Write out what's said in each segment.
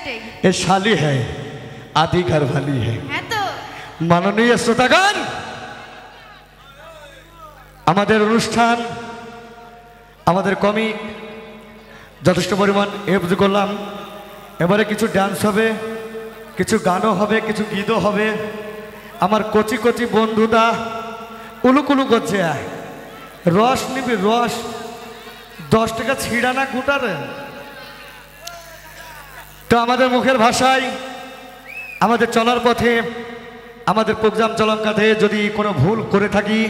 একটাই ये शाली है आधी घर वाली है। হ্যাঁ তো माननीय श्रोतागण আমাদের অনুষ্ঠান আমাদের কমিক যথেষ্ট পরিমাণ এফজি করলাম। এবারে কিছু ডান্স হবে, কিছু গানও হবে, কিছু গীতও হবে। আমার কচি কচি বন্ধুরা উলুকুলু করছে, রস নিবি রস, 10 টাকা ছিঁড়া না কুটারে। তো আমাদের মুখের ভাষায় আমাদের চলার পথে আমাদের প্রোগ্রাম চলার কাঁধে যদি কোনো ভুল করে থাকি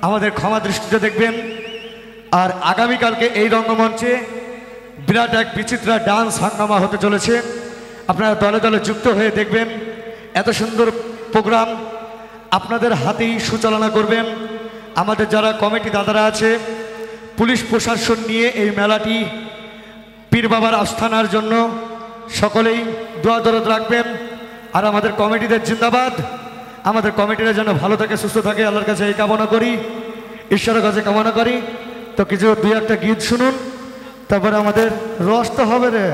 আমাদের ক্ষমা দৃষ্টিতে দেখবেন। আর আগামীকালকে এই রঙ্গমঞ্চে বিরাট এক বিচিত্র ডান্স হাঙ্গামা হতে চলেছে। আপনারা দলে দলে যুক্ত হয়ে দেখবেন। এত সুন্দর প্রোগ্রাম আপনাদের হাতেই সুচালনা করবেন আমাদের যারা কমিটি দাদারা আছে। পুলিশ প্রশাসন নিয়ে এই মেলাটি পীর বাবার আস্থানার জন্য সকলেই দোয়া দরদ রাখবেন। আর আমাদের কমিটিদের জিন্দাবাদ। আমাদের কমিটিরা যেন ভালো থাকে, সুস্থ থাকে, আল্লাহর কাছে এই কামনা করি, ঈশ্বরের কাছে কামনা করি। তো কিছু 2-1টা গীত শুনুন, তারপরে আমাদের রস তো হবে রে।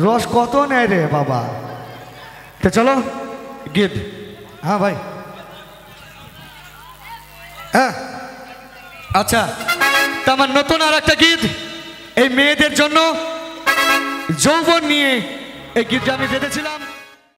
রস কত নেয় রে বাবা। তো চলো গীত। হ্যাঁ ভাই, হ্যাঁ আচ্ছা। তো আমার নতুন আর একটা গীত এই মেয়েদের জন্য, যৌবন নিয়ে এই গীতটা আমি বেঁধেছিলাম।